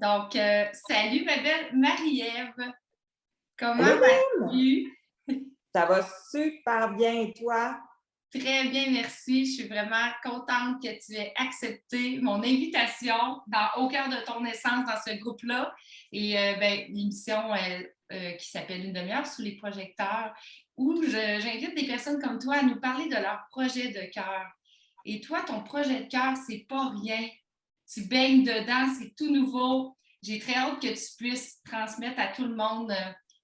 Donc, salut ma belle Marie-Ève. Allô, Comment Kim? vas-tu? Ça va super bien, et toi? Très bien, merci. Je suis vraiment contente que tu aies accepté mon invitation au cœur de ton essence dans ce groupe-là. Et l'émission qui s'appelle Une demi-heure sous les projecteurs, où j'invite des personnes comme toi à nous parler de leur projet de cœur. Et toi, ton projet de cœur, c'est pas rien. Tu baignes dedans, c'est tout nouveau. J'ai très hâte que tu puisses transmettre à tout le monde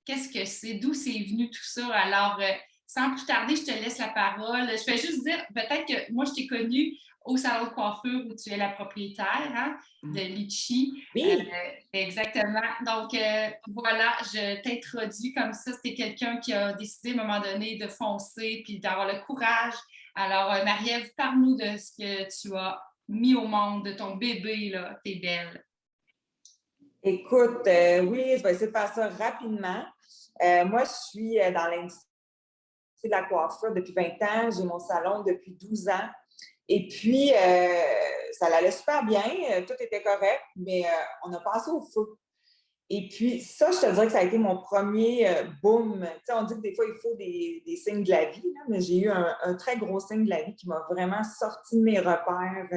qu'est-ce que c'est, d'où c'est venu tout ça. Alors, sans plus tarder, je te laisse la parole. Je vais juste dire, peut-être que moi, je t'ai connue au salon de coiffure où tu es la propriétaire de Litchi. Oui, Exactement. Donc, voilà, je t'introduis comme ça. C'était quelqu'un qui a décidé à un moment donné de foncer puis d'avoir le courage. Alors, Marie-Ève, parle-nous de ce que tu as mis au monde, de ton bébé, là. T'es belle. écoute, oui, je vais essayer de faire ça rapidement. Moi, je suis dans l'industrie de la coiffure depuis 20 ans. J'ai mon salon depuis 12 ans. Et puis, ça allait super bien. Tout était correct, mais on a passé au feu. Et puis, ça, je te dirais que ça a été mon premier boom. Tu sais, on dit que des fois, il faut des signes de la vie, là, mais j'ai eu un très gros signe de la vie qui m'a vraiment sorti de mes repères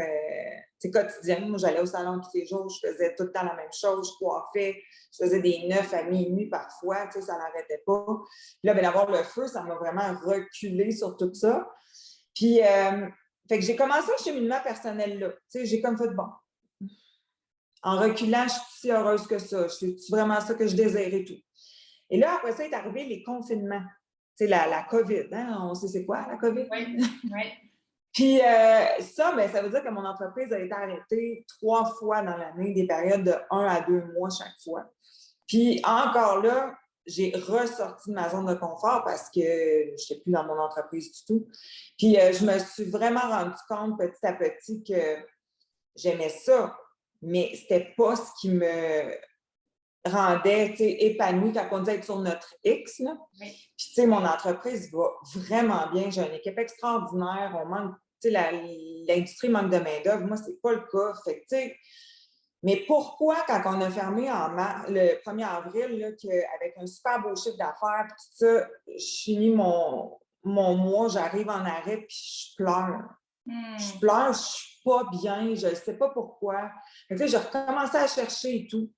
quotidiens. Moi, j'allais au salon tous les jours, je faisais tout le temps la même chose, je coiffais, je faisais des 9 à minuit parfois, tu sais, ça n'arrêtait pas. Puis là, ben, d'avoir le feu, ça m'a vraiment reculé sur tout ça. Puis, fait que j'ai commencé un cheminement personnel-là. Tu sais, j'ai comme fait, bon, en reculant, je suis si heureuse que ça. C'est vraiment ça que je désire et tout. Et là, après ça, est arrivé les confinements. Tu sais, la COVID, hein? On sait c'est quoi, la COVID? Oui, oui. Puis ça, ben, ça veut dire que mon entreprise a été arrêtée 3 fois dans l'année, des périodes de 1 à 2 mois chaque fois. Puis encore là, j'ai ressorti de ma zone de confort parce que je n'étais plus dans mon entreprise du tout. Puis je me suis vraiment rendu compte petit à petit que j'aimais ça, mais c'était pas ce qui me rendait épanouie quand on dit être sur notre X. Là. Oui. Puis, tu sais, mon entreprise va vraiment bien. J'ai une équipe extraordinaire. On manque, tu sais, l'industrie manque de main-d'œuvre. Moi, c'est pas le cas. Fait que, tu sais, mais pourquoi, quand on a fermé le 1er avril, là, avec un super beau chiffre d'affaires, puis tout ça, je finis mon mois, j'arrive en arrêt, puis je pleure. Je pleure, je suis pas bien, je ne sais pas pourquoi. Tu sais, j'ai recommencé à chercher et tout.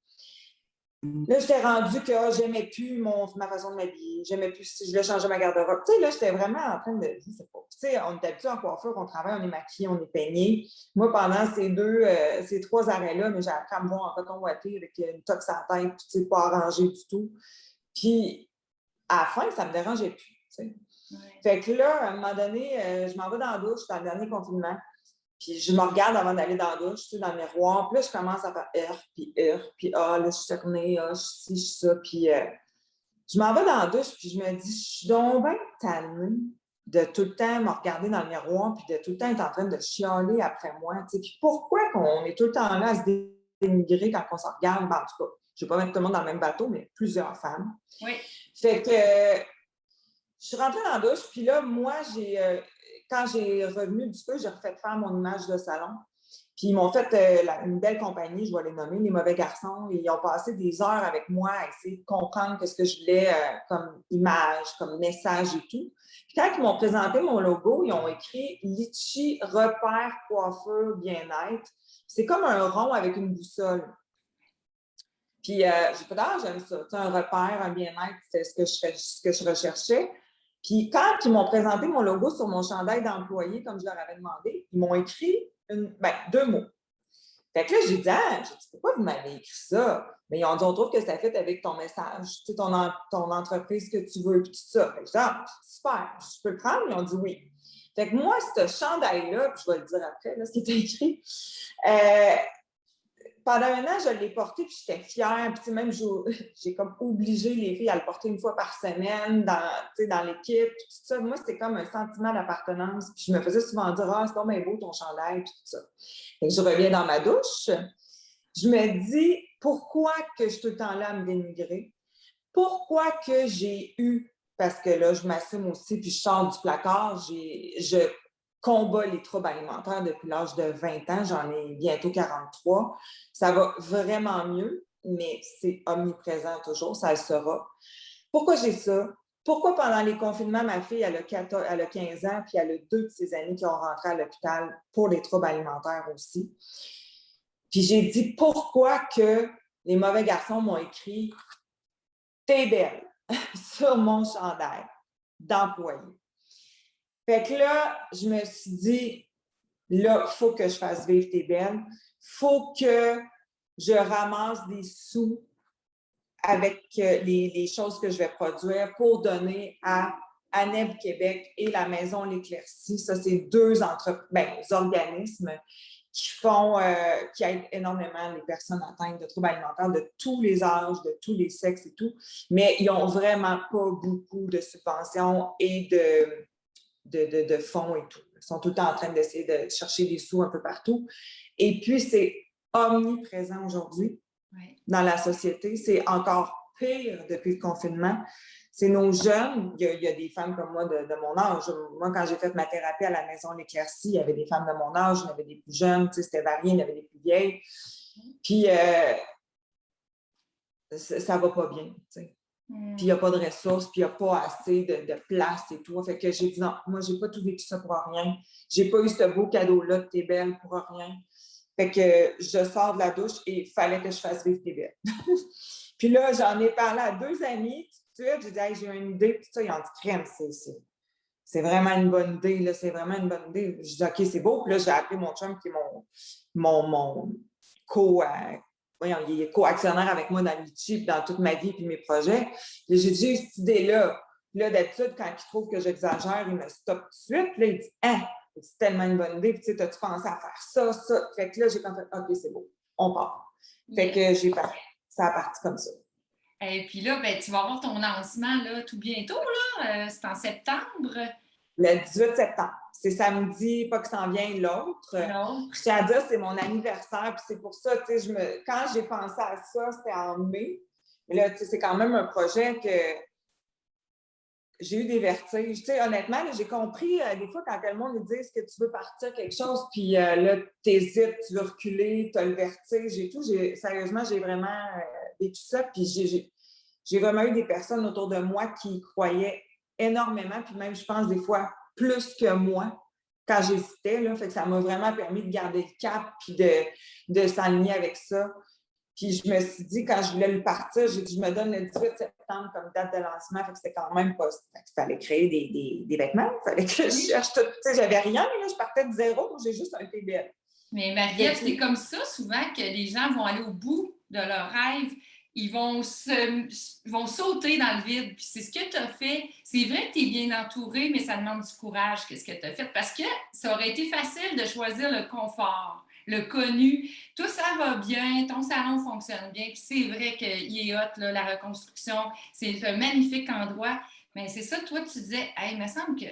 Là, j'étais rendue que j'aimais plus ma façon de m'habiller, j'aimais plus si je voulais changer ma garde-robe. Tu sais, là, j'étais vraiment en train de. Je sais pas. Tu sais, on est habitué en coiffure, on travaille, on est maquillé, on est peigné. Moi, pendant ces 3 arrêts-là, mais j'ai appris à me voir en coton ouaté avec une toque à la tête, tu sais, pas arrangée du tout. Puis, à la fin, ça me dérangeait plus. Tu sais. Ouais. Fait que là, à un moment donné, je m'en vais dans la douche, dans le dernier confinement. Puis je me regarde avant d'aller dans la douche, tu sais, dans le miroir. Puis là, je commence à faire puis ah, là, je suis cernée, ah, je suis ci, je suis ça. Puis je m'en vais dans la douche, puis je me dis, je suis donc bien tannée de tout le temps me regarder dans le miroir, puis de tout le temps être en train de chialer après moi. Tu sais. Puis pourquoi qu'on est tout le temps là à se dénigrer quand on se regarde? Ben, en tout cas, je ne vais pas mettre tout le monde dans le même bateau, mais plusieurs femmes. Oui. Fait que je suis rentrée dans la douche, puis là, moi, quand j'ai revenu du feu, j'ai refait faire mon image de salon. Puis ils m'ont fait une belle compagnie, je vais les nommer, les mauvais garçons. Et ils ont passé des heures avec moi à essayer de comprendre ce que je voulais comme image, comme message et tout. Puis quand ils m'ont présenté mon logo, ils ont écrit Litchi repère coiffure bien-être. C'est comme un rond avec une boussole. Puis j'ai fait, ah, j'aime ça. Tu sais, un repère, un bien-être, c'est ce que je recherchais. Puis quand ils m'ont présenté mon logo sur mon chandail d'employé, comme je leur avais demandé, ils m'ont écrit 2 mots. Fait que là, j'ai dit, ah, pourquoi vous m'avez écrit ça? Mais ils ont dit, on trouve que ça fait avec ton message, tu sais, ton entreprise que tu veux, puis tout ça. Fait que j'ai dit, ah, super, je peux le prendre? Ils ont dit oui. Fait que moi, ce chandail-là, puis je vais le dire après, là, ce qui était écrit, pendant un an, je l'ai porté, puis j'étais fière. Puis même, j'ai comme obligé les filles à le porter une fois par semaine dans l'équipe. Tout ça. Moi, c'était comme un sentiment d'appartenance. Puis je me faisais souvent dire, ah, c'est pas bien beau ton chandail, puis tout ça. Et je reviens dans ma douche. Je me dis, pourquoi que je suis tout le temps là à me dénigrer? Pourquoi que j'ai eu, parce que là, je m'assume aussi, puis je sors du placard, combat les troubles alimentaires depuis l'âge de 20 ans. J'en ai bientôt 43. Ça va vraiment mieux, mais c'est omniprésent toujours, ça le sera. Pourquoi j'ai ça? Pourquoi pendant les confinements, ma fille, elle a 15 ans, puis elle a 2 de ses amis qui ont rentré à l'hôpital pour les troubles alimentaires aussi. Puis j'ai dit pourquoi que les mauvais garçons m'ont écrit T'es belle sur mon chandail d'employé. Fait que là, je me suis dit, là, il faut que je fasse vivre T'es belle. Il faut que je ramasse des sous avec les choses que je vais produire pour donner à ANEB Québec et la Maison L'Éclaircie. Ça, c'est 2 organismes qui aident énormément les personnes atteintes de troubles alimentaires de tous les âges, de tous les sexes et tout, mais ils n'ont vraiment pas beaucoup de subventions et de fonds et tout. Ils sont tout le temps en train d'essayer de chercher des sous un peu partout. Et puis, c'est omniprésent aujourd'hui dans la société. C'est encore pire depuis le confinement. C'est nos jeunes. Il y a des femmes comme moi de mon âge. Moi, quand j'ai fait ma thérapie à la Maison L'Éclaircie, il y avait des femmes de mon âge, il y avait des plus jeunes, c'était varié, il y avait des plus vieilles. Puis, ça va pas bien, Puis, il n'y a pas de ressources, puis il n'y a pas assez de place et tout. Fait que j'ai dit non, moi, j'ai pas tout vécu ça pour rien. J'ai pas eu ce beau cadeau-là de T'es belle pour rien. Fait que je sors de la douche et il fallait que je fasse vivre T'es belle. Puis là, j'en ai parlé à 2 amis. Tout de suite, j'ai dit hey, j'ai une idée. Puis ça, ils ont dit crème, c'est vraiment une bonne idée. Là, c'est vraiment une bonne idée. Je dis OK, c'est beau. Puis là, j'ai appelé mon chum qui est mon il est co-actionnaire avec moi dans Litchi, puis dans toute ma vie, puis mes projets. Puis j'ai dit, j'ai cette idée-là. Puis là, d'habitude, quand il trouve que j'exagère, il me stoppe tout de suite. Puis là, il dit, hein, c'est tellement une bonne idée. Puis tu sais, t'as-tu pensé à faire ça, ça? Fait que là, j'ai fait, OK, c'est beau, on part. Fait que j'ai parti. Ça a parti comme ça. Et puis là, ben, tu vas avoir ton lancement là, tout bientôt, là. C'est en septembre. Le 18 septembre. C'est samedi, pas que s'en vient l'autre. Je tiens à dire, c'est mon anniversaire, puis c'est pour ça, tu sais, quand j'ai pensé à ça, c'était en mai. Mais là, tu sais, c'est quand même un projet que j'ai eu des vertiges. Tu sais, honnêtement, là, j'ai compris, des fois, quand le monde me dit est-ce que tu veux partir quelque chose, puis là, t'hésites, tu veux reculer, tu as le vertige et tout. Sérieusement, j'ai vraiment vécu ça, puis j'ai vraiment eu des personnes autour de moi qui y croyaient énormément, puis même, je pense, des fois, plus que moi, quand j'hésitais, là. Fait que ça m'a vraiment permis de garder le cap, puis de s'aligner avec ça. Puis je me suis dit, quand je voulais le partir, j'ai dit, je me donne le 18 septembre comme date de lancement. Fait que c'était quand même pas... Fait qu'il fallait créer des vêtements. Il fallait que je cherche tout. Tu sais, j'avais rien, là, je partais de zéro. J'ai juste un TBL. Mais Marie-Ève, c'est comme ça souvent que les gens vont aller au bout de leurs rêves. Ils vont sauter dans le vide. Puis c'est ce que tu as fait. C'est vrai que tu es bien entouré, mais ça demande du courage, qu'est-ce que tu as fait. Parce que ça aurait été facile de choisir le confort, le connu. Tout ça va bien, ton salon fonctionne bien. Puis c'est vrai qu'il est hot, là, la reconstruction. C'est un magnifique endroit. Mais c'est ça, toi, tu disais, hey, il me semble que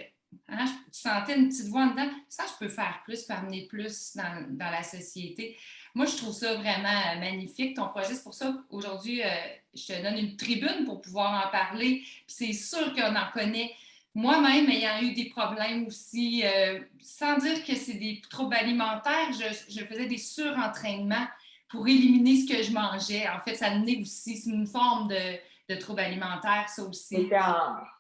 hein, tu sentais une petite voix en dedans. Ça, je peux faire plus, peux amener plus dans la société. Moi, je trouve ça vraiment magnifique, ton projet. C'est pour ça qu'aujourd'hui, je te donne une tribune pour pouvoir en parler. Puis c'est sûr qu'on en connaît. Moi-même, ayant eu des problèmes aussi, sans dire que c'est des troubles alimentaires, je faisais des surentraînements pour éliminer ce que je mangeais. En fait, ça venait aussi, c'est une forme de trouble alimentaire, ça aussi. Tu étais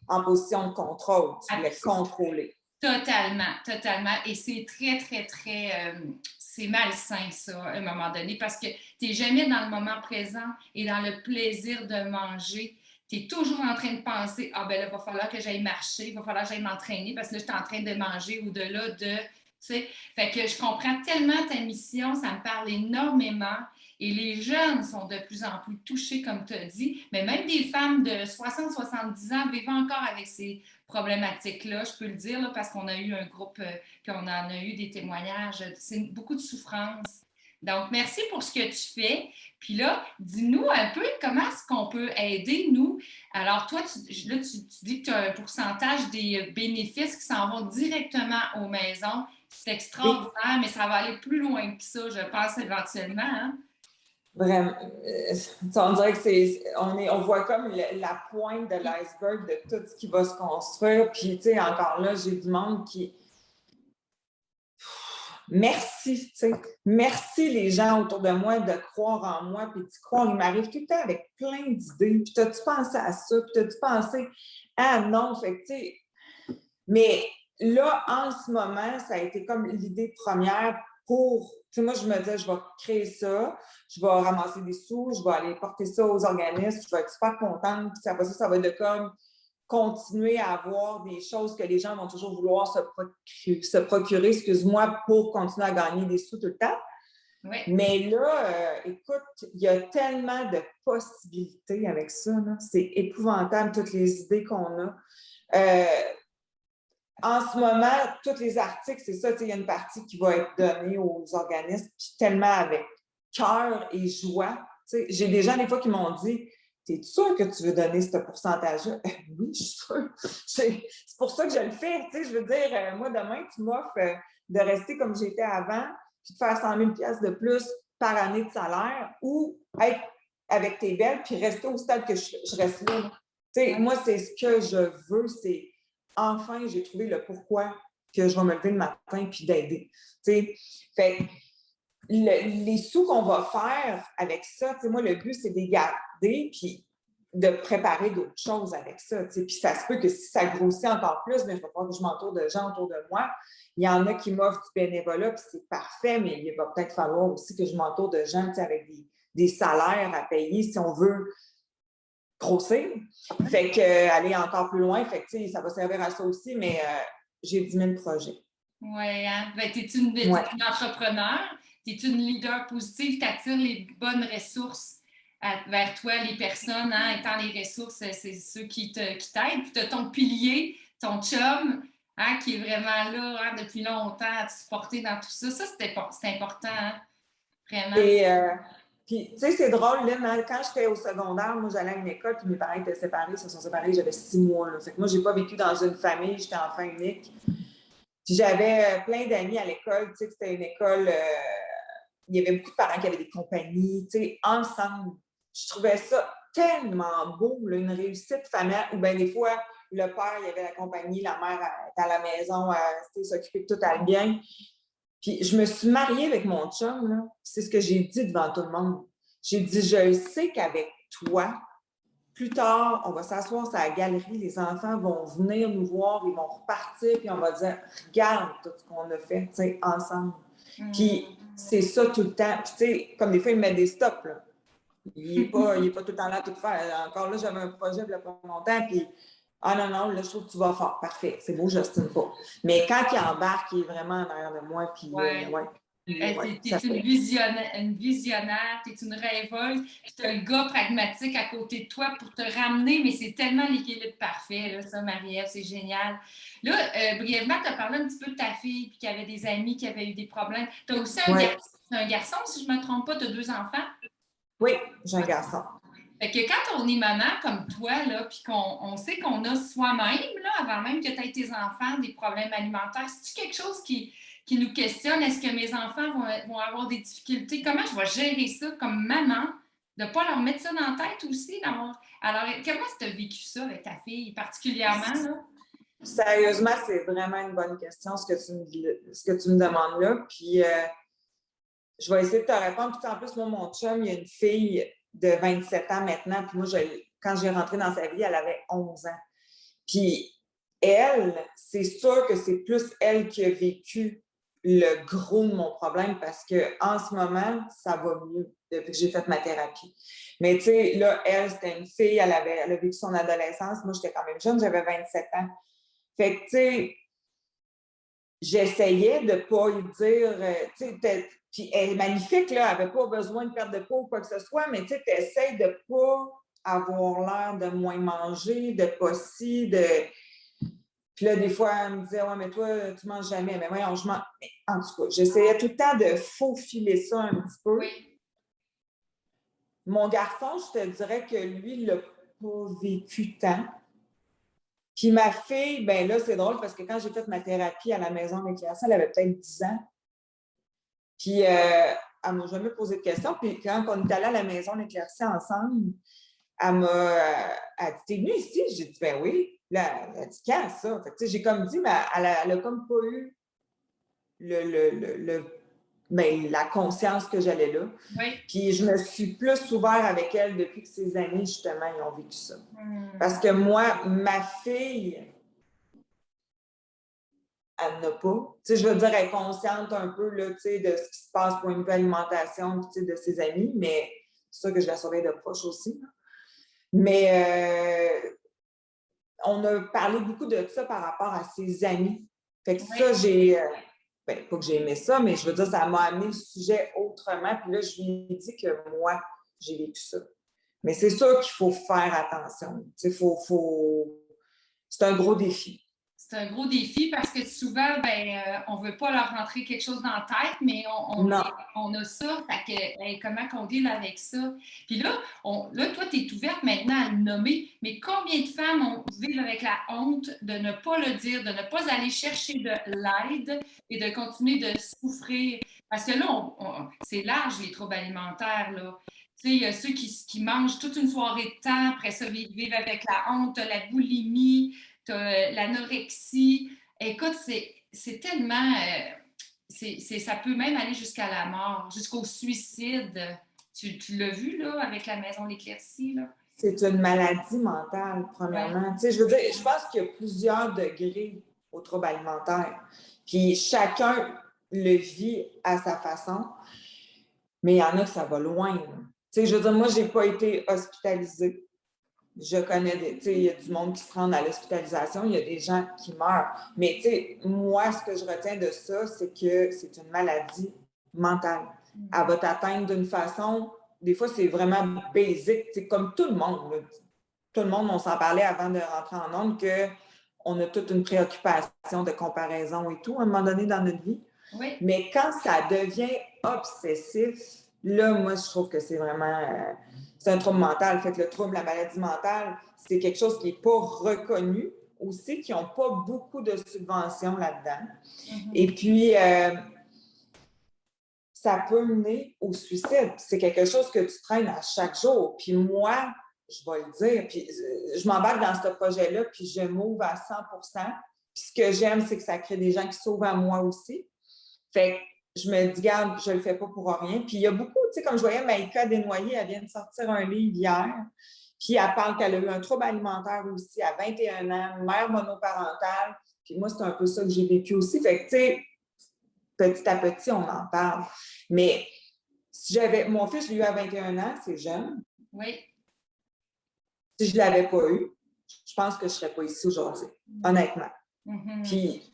en position de contrôle, tu voulais contrôler. Totalement, totalement. Et c'est très, très, très... c'est malsain, ça, à un moment donné, parce que tu n'es jamais dans le moment présent et dans le plaisir de manger. Tu es toujours en train de penser, ah ben là, il va falloir que j'aille marcher, il va falloir que j'aille m'entraîner parce que là, je suis en train de manger ou de là, de... Tu sais, fait que je comprends tellement ta mission, ça me parle énormément. Et les jeunes sont de plus en plus touchés, comme tu as dit, mais même des femmes de 60-70 ans vivent encore avec ces problématiques-là, je peux le dire, là, parce qu'on a eu un groupe, puis on en a eu des témoignages. C'est beaucoup de souffrance. Donc, merci pour ce que tu fais. Puis là, dis-nous un peu comment est-ce qu'on peut aider, nous. Alors, toi, tu dis que tu as un pourcentage des bénéfices qui s'en vont directement aux maisons. C'est extraordinaire, mais ça va aller plus loin que ça, je pense, éventuellement. Hein? Vraiment. On dirait que on voit comme la pointe de l'iceberg de tout ce qui va se construire. Puis, tu sais, encore là, j'ai du monde qui merci, tu sais. Merci les gens autour de moi de croire en moi, puis d'y croire. Il m'arrive tout le temps avec plein d'idées. Puis t'as-tu pensé à ça? Puis t'as-tu pensé à non? Fait que, tu sais, mais là, en ce moment, ça a été comme l'idée première pour, tu sais, moi, je me disais, je vais créer ça, je vais ramasser des sous, je vais aller porter ça aux organismes, je vais être super contente, puis après ça, ça va être de comme continuer à avoir des choses que les gens vont toujours vouloir se procurer, excuse-moi, pour continuer à gagner des sous tout le temps. Oui. Mais là, écoute, il y a tellement de possibilités avec ça, là. C'est épouvantable, toutes les idées qu'on a. En ce moment, tous les articles, c'est ça, il y a une partie qui va être donnée aux organismes, puis tellement avec cœur et joie. J'ai des gens, des fois, qui m'ont dit, t'es sûr que tu veux donner ce pourcentage-là? Oui, je suis sûre. C'est pour ça que je le fais. Je veux dire, moi, demain, tu m'offres de rester comme j'étais avant, puis de faire 100 000 $ de plus par année de salaire, ou être avec tes belles, puis rester au stade que je reste là. Moi, c'est ce que je veux, c'est enfin, j'ai trouvé le pourquoi que je vais me lever le matin puis d'aider. Fait les sous qu'on va faire avec ça, moi, le but, c'est de les garder puis de préparer d'autres choses avec ça. Puis ça se peut que si ça grossit encore plus, mais je vais falloir que je m'entoure de gens autour de moi. Il y en a qui m'offrent du bénévolat, puis c'est parfait, mais il va peut-être falloir aussi que je m'entoure de gens avec des salaires à payer si on veut grossir. Fait que aller encore plus loin, fait que ça va servir à ça aussi, mais j'ai 10 000 projets. Oui, hein? Ben, t'es une entrepreneur, t'es une leader positive, t'attires les bonnes ressources vers toi, les personnes, hein, étant les ressources, c'est ceux qui t'aident. Puis t'as ton pilier, ton chum, hein, qui est vraiment là, hein, depuis longtemps à te supporter dans tout ça. Ça, c'est important, hein? Vraiment. Et puis, tu sais, c'est drôle, Lynn, hein, quand j'étais au secondaire, moi, j'allais à une école, puis mes parents étaient séparés, ils se sont séparés, j'avais 6 mois. Là. Fait que moi, j'ai pas vécu dans une famille, j'étais enfant unique. Puis j'avais plein d'amis à l'école, tu sais, c'était une école, il y avait beaucoup de parents qui avaient des compagnies, tu sais, ensemble. Je trouvais ça tellement beau, là, une réussite familiale, où bien des fois, le père, il y avait la compagnie, la mère était à la maison, s'occuper de tout allait bien. Puis je me suis mariée avec mon chum, là. C'est ce que j'ai dit devant tout le monde. J'ai dit, je sais qu'avec toi, plus tard, on va s'asseoir sur la galerie, les enfants vont venir nous voir, ils vont repartir, puis on va dire, regarde tout ce qu'on a fait, tu sais, ensemble. Puis c'est ça tout le temps. Puis tu sais, comme des fois, ils me mettent des stops, là. Il n'est pas tout le temps là à tout faire. Encore là, j'avais un projet il n'y a pas longtemps, puis ah non, là, je trouve que tu vas fort. Parfait, c'est beau, j'estime pas. Mais quand il embarque, il est vraiment en arrière de moi, puis T'es une visionnaire, t'es une rêveuse, puis t'as le gars pragmatique à côté de toi pour te ramener, mais c'est tellement l'équilibre parfait, là, ça, Marie-Ève, c'est génial. Là, brièvement, tu as parlé un petit peu de ta fille, puis qu'il y avait des amis qui avaient eu des problèmes. Tu as aussi un garçon, si je ne me trompe pas, tu as 2 enfants? Oui, j'ai un garçon. Fait que quand on est maman comme toi, là, puis qu'on sait qu'on a soi-même, là, avant même que tu aies tes enfants, des problèmes alimentaires, c'est-tu quelque chose qui nous questionne? Est-ce que mes enfants vont avoir des difficultés? Comment je vais gérer ça comme maman? De ne pas leur mettre ça dans la tête aussi? Alors, comment tu as vécu ça avec ta fille particulièrement? Là? Sérieusement, c'est vraiment une bonne question, ce que tu me demandes là. Puis, je vais essayer de te répondre. Puis, en plus, moi, mon chum, il y a une fille de 27 ans maintenant. Puis moi, quand j'ai rentré dans sa vie, elle avait 11 ans. Puis elle, c'est sûr que c'est plus elle qui a vécu le gros de mon problème parce qu'en ce moment, ça va mieux depuis que j'ai fait ma thérapie. Mais tu sais, là, elle, c'était une fille, elle a vécu son adolescence. Moi, j'étais quand même jeune, j'avais 27 ans. Fait que, tu sais, j'essayais de ne pas lui dire, tu sais, puis elle est magnifique, là, elle n'avait pas besoin de perdre de poids ou quoi que ce soit, mais tu sais, tu essaies de ne pas avoir l'air de moins manger, de pas si, de... Puis là, des fois, elle me disait, ouais, mais toi, tu manges jamais. Mais voyons, je mange. Mais en tout cas, j'essayais tout le temps de faufiler ça un petit peu. Oui. Mon garçon, je te dirais que lui, il l'a pas vécu tant. Puis ma fille, ben là, c'est drôle parce que quand j'ai fait ma thérapie à la maison d'éclaircie, elle avait peut-être 10 ans. Puis elle m'a jamais posé de questions. Puis quand on est allé à la maison d'éclaircie ensemble, elle dit, t'es venue ici? J'ai dit, ben oui. Là, elle a dit, quand ça? Fait que, j'ai comme dit, mais elle a comme pas eu la conscience que j'allais là. Oui. Puis je me suis plus ouverte avec elle depuis que ses amis, justement, ils ont vécu ça. Parce que moi, ma fille, elle n'a pas. Tu sais, je veux dire, elle est consciente un peu là, tu sais, de ce qui se passe pour une nouvelle alimentation, tu sais, de ses amis, mais c'est sûr que je la surveille de proche aussi. Là. Mais on a parlé beaucoup de ça par rapport à ses amis. Fait que ça, j'ai... pas que j'ai aimé ça, mais je veux dire, ça m'a amené le sujet autrement. Puis là, je lui ai dit que moi, j'ai vécu ça. Mais c'est sûr qu'il faut faire attention. Tu sais, c'est un gros défi. C'est un gros défi parce que souvent, on ne veut pas leur rentrer quelque chose dans la tête, mais on a ça. Fait que, comment qu'on deal avec ça? Puis là, toi, tu es ouverte maintenant à le nommer, mais combien de femmes vivent avec la honte de ne pas le dire, de ne pas aller chercher de l'aide et de continuer de souffrir? Parce que là, c'est large, les troubles alimentaires, là. Tu sais, il y a ceux qui mangent toute une soirée de temps, après ça, vivent avec la honte, la boulimie, l'anorexie. Écoute, c'est tellement... ça peut même aller jusqu'à la mort, jusqu'au suicide. Tu l'as vu, là, avec la maison L'Éclaircie, là? C'est une maladie mentale, premièrement. Tu sais, je veux dire, je pense qu'il y a plusieurs degrés aux troubles alimentaires. Puis chacun le vit à sa façon, mais il y en a que ça va loin. Tu sais, je veux dire, moi, je n'ai pas été hospitalisée. Je connais tu sais, il y a du monde qui se rend à l'hospitalisation, il y a des gens qui meurent. Mais tu sais, moi, ce que je retiens de ça, c'est que c'est une maladie mentale. Elle va t'atteindre d'une façon, des fois, c'est vraiment basique. C'est comme tout le monde. Là. Tout le monde, on s'en parlait avant de rentrer en ondes, qu'on a toute une préoccupation de comparaison et tout, à un moment donné dans notre vie. Oui. Mais quand ça devient obsessif, là, moi, je trouve que c'est vraiment... c'est un trouble mental. Fait que le trouble, la maladie mentale, c'est quelque chose qui n'est pas reconnu aussi, qui n'ont pas beaucoup de subventions là-dedans. Mm-hmm. Et puis, ça peut mener au suicide. C'est quelque chose que tu traînes à chaque jour. Puis moi, je vais le dire, puis je m'embarque dans ce projet-là, puis je m'ouvre à 100%. Puis ce que j'aime, c'est que ça crée des gens qui s'ouvrent à moi aussi. Fait que je me dis, garde, je le fais pas pour rien. Puis il y a beaucoup, tu sais, comme je voyais Maïka Desnoyers, elle vient de sortir un livre hier, puis elle parle qu'elle a eu un trouble alimentaire aussi à 21 ans, mère monoparentale. Puis moi, c'est un peu ça que j'ai vécu aussi. Fait que, tu sais, petit à petit, on en parle. Mais si j'avais... Mon fils, je l'ai eu à 21 ans, c'est jeune. Oui. Si je ne l'avais pas eu, je pense que je ne serais pas ici aujourd'hui, honnêtement. Mm-hmm. Puis,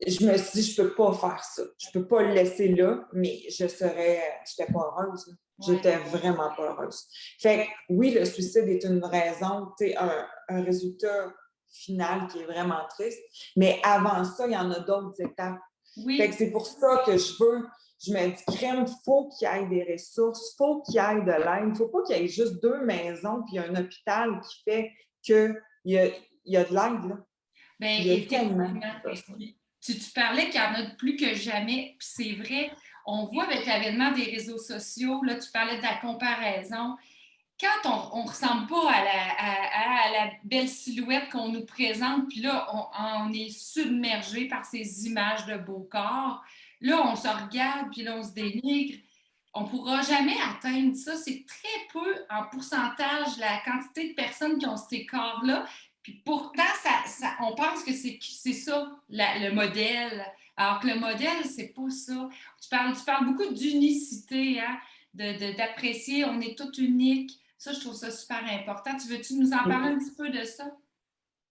je me suis dit, je ne peux pas faire ça. Je ne peux pas le laisser là, mais je n'étais pas heureuse. Ouais. J'étais vraiment pas heureuse. Fait que, oui, le suicide est une raison, tu sais, un résultat final qui est vraiment triste, mais avant ça, il y en a d'autres étapes. Oui. Fait que c'est pour ça que je me dis, crème, il faut qu'il y ait des ressources, il faut qu'il y ait de l'aide, il ne faut pas qu'il y ait juste 2 maisons puis un hôpital qui fait qu'il y a de l'aide, là. Bien, effectivement. Tu parlais qu'il y en a plus que jamais, puis c'est vrai, on voit avec l'avènement des réseaux sociaux, là, tu parlais de la comparaison. Quand on ne ressemble pas à la belle silhouette qu'on nous présente, puis là, on est submergé par ces images de beau corps, là, on se regarde, puis là, on se dénigre. On ne pourra jamais atteindre ça. C'est très peu en pourcentage la quantité de personnes qui ont ces corps-là. Puis pourtant, on pense que c'est ça, le modèle. Alors que le modèle, c'est pas ça. Tu parles beaucoup d'unicité, hein? D'apprécier, on est tous uniques. Ça, je trouve ça super important. Tu nous en parler un petit peu de ça?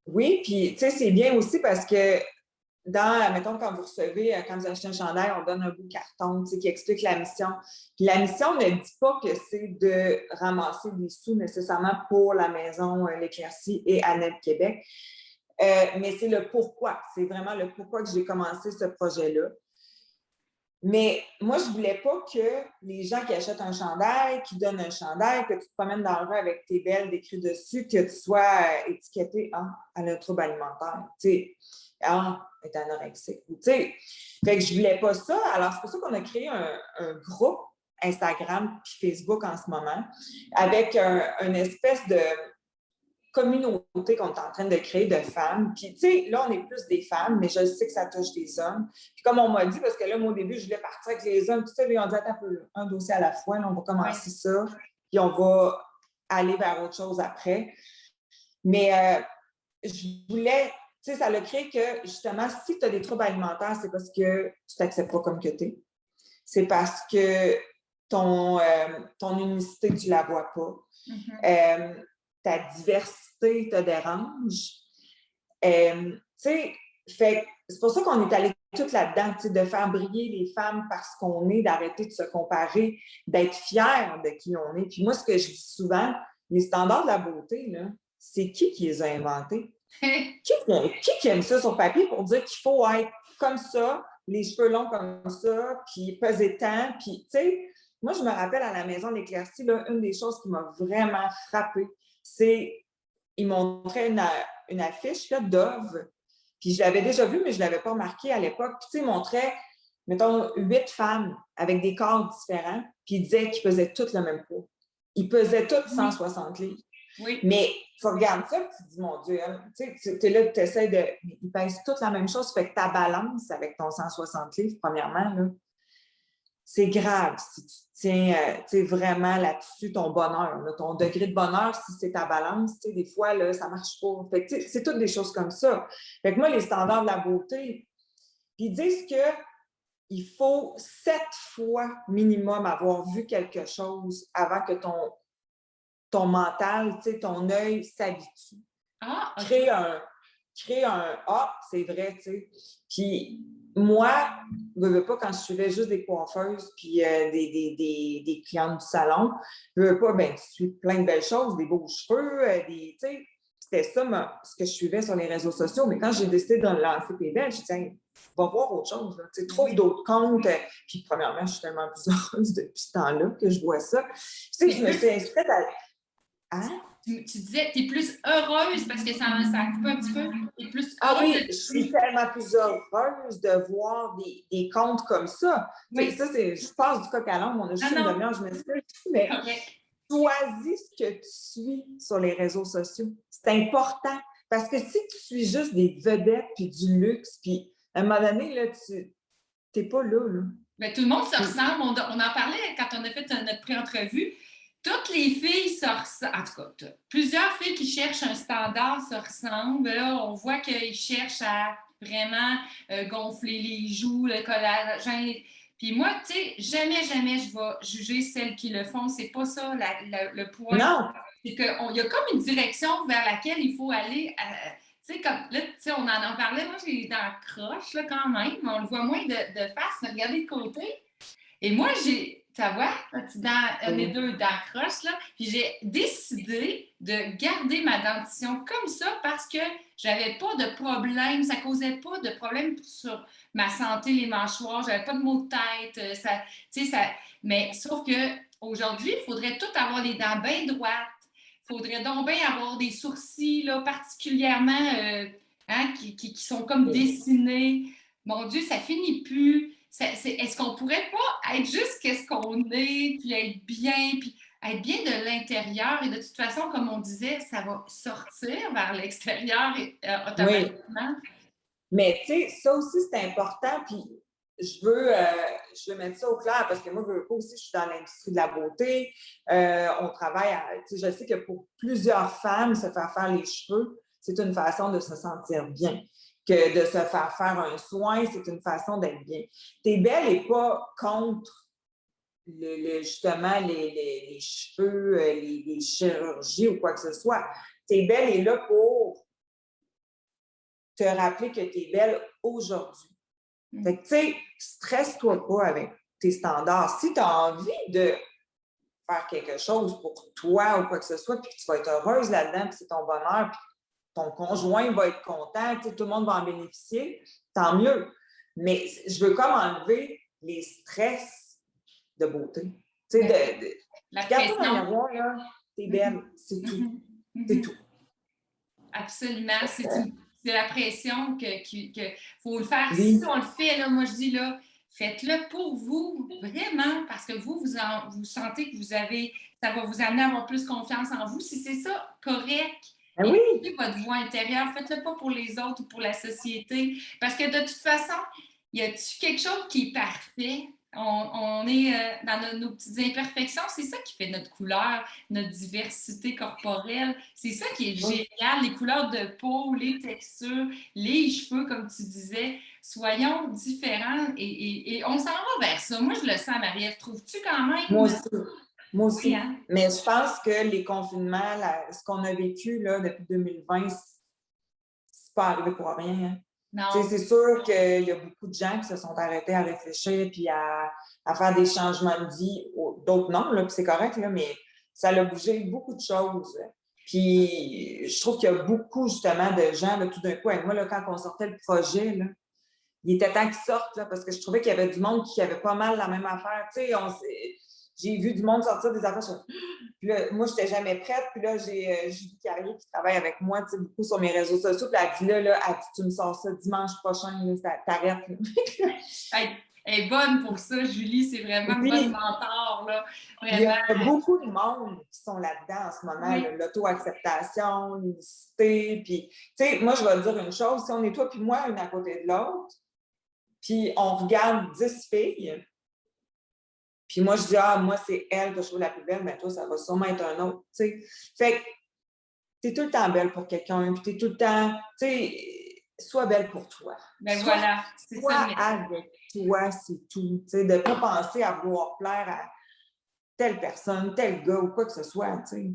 Oui, puis tu sais, c'est bien aussi parce que mettons, quand vous recevez, quand vous achetez un chandail, on donne un bout de carton, tu sais, qui explique la mission. Puis la mission ne dit pas que c'est de ramasser des sous nécessairement pour la maison L'Éclaircie et ANEB Québec, mais c'est le pourquoi. C'est vraiment le pourquoi que j'ai commencé ce projet-là. Mais moi, je ne voulais pas que les gens qui achètent un chandail, qui donnent un chandail, que tu te promènes dans le rue avec tes belles décrits dessus, que tu sois étiqueté à un trouble alimentaire. Tu sais, est anorexique. Tu sais, fait que je ne voulais pas ça. Alors, c'est pour ça qu'on a créé un groupe Instagram puis Facebook en ce moment avec une espèce de communauté qu'on est en train de créer de femmes. Puis, tu sais, là, on est plus des femmes, mais je sais que ça touche des hommes. Puis, comme on m'a dit, parce que là, moi, au début, je voulais partir avec les hommes, tout ça, ils ont dit, attends un peu, un dossier à la fois, là, on va commencer ça, puis on va aller vers autre chose après. Mais je voulais, tu sais, ça l'a créé que, justement, si tu as des troubles alimentaires, c'est parce que tu t'acceptes pas comme que tu es. C'est parce que ton unicité, tu la vois pas. Ta diversité te dérange. Tu sais, c'est pour ça qu'on est allé tout là-dedans, tu sais, de faire briller les femmes parce qu'on est, d'arrêter de se comparer, d'être fiers de qui on est. Puis moi, ce que je dis souvent, les standards de la beauté, là, c'est qui les a inventés? Qui aime ça sur papier pour dire qu'il faut être comme ça, les cheveux longs comme ça, puis peser tant, puis tu sais, moi, je me rappelle à la maison d'éclaircie, là, une des choses qui m'a vraiment frappée, c'est ils montraient une affiche là, Dove, puis je l'avais déjà vue, mais je ne l'avais pas remarqué à l'époque. Puis tu sais, ils montraient, mettons, 8 femmes avec des corps différents, puis ils disaient qu'ils pesaient toutes le même poids. Ils pesaient toutes 160 livres. Oui. Mais tu regardes ça, tu te dis, mon Dieu, tu es là, tu essaies de. Ils pèsent toutes la même chose, fait que ta balance avec ton 160 livres, premièrement, là, c'est grave si tu tiens vraiment là-dessus ton bonheur, là, ton degré de bonheur, si c'est ta balance, des fois, là, ça ne marche pas. Fait que, c'est toutes des choses comme ça. Fait que moi, les standards de la beauté, ils disent qu'il faut 7 fois minimum avoir vu quelque chose avant que ton mental, ton œil s'habitue. Ah, okay. Créer un « Ah, c'est vrai », tu sais. Puis moi, je ne veux pas, quand je suivais juste des coiffeuses puis des clientes du salon, je ne veux pas, ben tu suis plein de belles choses, des beaux cheveux, tu sais, c'était ça ce que je suivais sur les réseaux sociaux. Mais quand j'ai décidé de lancer P-Belle, je disais, hey, va voir autre chose, tu sais, trouve d'autres comptes. Puis premièrement, je suis tellement plus heureuse depuis ce temps-là que je vois ça. Tu sais, je me suis inscrite à... Hein? Tu disais, tu es plus heureuse parce que ça coupe un petit peu. Tu es plus heureuse. Ah oui, je suis tellement plus heureuse de voir des comptes comme ça. Oui. Ça, je passe du coq à l'âne, on a juste une demi-heure, je m'explique. Mais choisis ce que tu suis sur les réseaux sociaux. C'est important. Parce que si tu suis juste des vedettes puis du luxe, puis à un moment donné, là, tu n'es pas là. Bien, tout le monde se ressemble. On en parlait quand on a fait notre pré-entrevue. Toutes les filles se ressemblent. En tout cas, plusieurs filles qui cherchent un standard se ressemblent. Là, on voit qu'ils cherchent à vraiment gonfler les joues, le collagène. Puis moi, tu sais, jamais je vais juger celles qui le font. C'est pas ça le point. Non! C'est qu'il y a comme une direction vers laquelle il faut aller. Tu sais, comme là, tu sais, on en parlait. Moi, j'ai les dents croches, là, quand même. On le voit moins de face, mais regardez de côté. Et moi, tu vois, on est deux dents croches, là. Puis j'ai décidé de garder ma dentition comme ça parce que j'avais pas de problème, ça causait pas de problème sur ma santé, les mâchoires, j'avais pas de maux de tête, mais sauf que aujourd'hui, il faudrait tout avoir les dents bien droites. Il faudrait donc bien avoir des sourcils, là, particulièrement, qui sont comme dessinés. Mon Dieu, ça finit plus. Est-ce qu'on pourrait pas être juste qu'est-ce qu'on est, puis être bien de l'intérieur? Et de toute façon, comme on disait, ça va sortir vers l'extérieur automatiquement. Oui. Mais tu sais, ça aussi, c'est important. Puis je veux mettre ça au clair parce que moi, aussi, je suis dans l'industrie de la beauté. On travaille je sais que pour plusieurs femmes, se faire les cheveux, c'est une façon de se sentir bien. Que de se faire un soin, c'est une façon d'être bien. T'es belle et pas contre justement les cheveux, les chirurgies ou quoi que ce soit. T'es belle est là pour te rappeler que tu es belle aujourd'hui. Fait que, tu sais, stresse-toi pas avec tes standards. Si tu as envie de faire quelque chose pour toi ou quoi que ce soit, puis que tu vas être heureuse là-dedans, puis c'est ton bonheur, puis ton conjoint va être content, tout le monde va en bénéficier, tant mieux. Mais je veux comme enlever les stress de beauté. Tu sais, regarde-toi dans le miroir, là, t'es belle, c'est tout. C'est tout. Absolument, c'est la pression qu'il faut le faire. Oui. Si on le fait, là, moi je dis, là, faites-le pour vous, vraiment, parce que vous sentez que ça va vous amener à avoir plus confiance en vous. Si c'est ça, correct. Ben oui! Écoutez votre voix intérieure. Faites-le pas pour les autres ou pour la société. Parce que de toute façon, y a-tu quelque chose qui est parfait? On est dans nos petites imperfections. C'est ça qui fait notre couleur, notre diversité corporelle. C'est ça qui est Oui. génial. Les couleurs de peau, les textures, les cheveux, comme tu disais. Soyons différents et on s'en va vers ça. Moi, je le sens, Marie-Ève. Trouves-tu quand Moi même? aussi. Moi Oui, aussi. hein? Mais je pense que les confinements, ce qu'on a vécu là, depuis 2020, c'est pas arrivé pour rien. Hein. Non. C'est sûr qu'il y a beaucoup de gens qui se sont arrêtés à réfléchir puis à faire des changements de vie. D'autres non, là, puis c'est correct, là, mais ça a bougé beaucoup de choses. Puis je trouve qu'il y a beaucoup justement de gens, là, tout d'un coup, avec moi, là, quand on sortait le projet, là, il était temps qu'ils sortent, là, parce que je trouvais qu'il y avait du monde qui avait pas mal la même affaire. Tu sais, j'ai vu du monde sortir des affaires. Puis là, moi, je n'étais jamais prête. Puis là, j'ai Julie Carrier qui travaille avec moi, tu sais, beaucoup sur mes réseaux sociaux. Puis elle dit là, elle dit, tu me sors ça dimanche prochain, là, t'arrêtes. Elle est bonne pour ça, Julie. C'est vraiment une bonne Puis, mentor, là. il y Vraiment. a beaucoup de monde qui sont là-dedans en ce moment, Oui. l'auto-acceptation, l'unicité. Puis, tu sais, moi, je vais te dire une chose. Si on est toi puis moi, une à côté de l'autre, puis on regarde 10 filles, puis moi, je dis, ah, moi, c'est elle que je trouve la plus belle, mais toi, ça va sûrement être un autre, tu sais. Fait que t'es tout le temps belle pour quelqu'un, puis t'es tout le temps, tu sais, sois belle pour toi. Ben voilà, c'est ça le Sois message. avec toi, c'est tout. Tu sais, de ne pas penser à vouloir plaire à telle personne, tel gars ou quoi que ce soit, tu sais.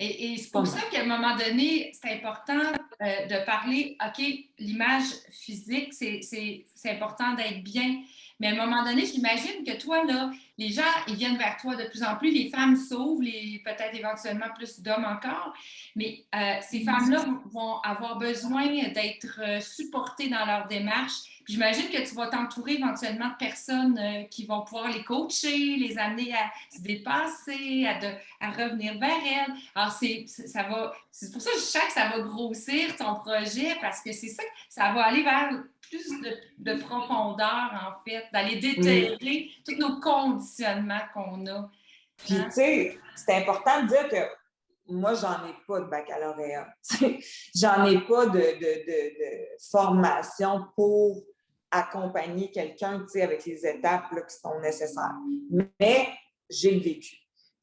Et c'est pour ça qu'à un moment donné, c'est important de parler, OK, l'image physique, c'est important d'être bien. Mais à un moment donné, j'imagine que toi, là, les gens, ils viennent vers toi de plus en plus, les femmes s'ouvrent, peut-être éventuellement plus d'hommes encore, mais ces femmes-là vont avoir besoin d'être supportées dans leur démarche. Puis j'imagine que tu vas t'entourer éventuellement de personnes qui vont pouvoir les coacher, les amener à se dépasser, à revenir vers elles. Alors, c'est pour ça que je sens que ça va grossir ton projet parce que c'est ça, ça va aller vers plus de profondeur, en fait, d'aller déterrer tous nos conditionnements qu'on a. Puis, Hein? tu sais, c'est important de dire que moi, j'en ai pas de baccalauréat. J'en ai pas de formation pour accompagner quelqu'un, tu sais, avec les étapes là, qui sont nécessaires. Mais j'ai le vécu.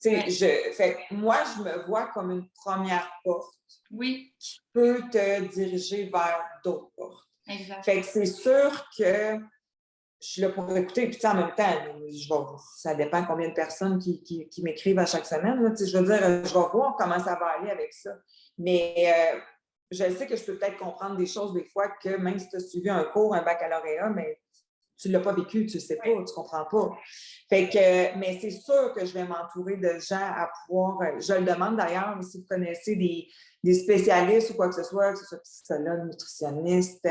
Tu sais, fait que moi, je me vois comme une première porte Oui, qui peut te diriger vers d'autres portes. exact. Fait que c'est sûr que je suis là pour écouter. Puis, en même temps, ça dépend combien de personnes qui m'écrivent à chaque semaine. Là, je veux dire, je vais voir comment ça va aller avec ça. Mais je sais que je peux peut-être comprendre des choses des fois que même si tu as suivi un cours, un baccalauréat, mais tu ne l'as pas vécu, tu ne sais pas, tu ne comprends pas. Fait que, mais c'est sûr que je vais m'entourer de gens à pouvoir. Je le demande d'ailleurs, si vous connaissez des spécialistes ou quoi que ce soit psychologues, nutritionnistes,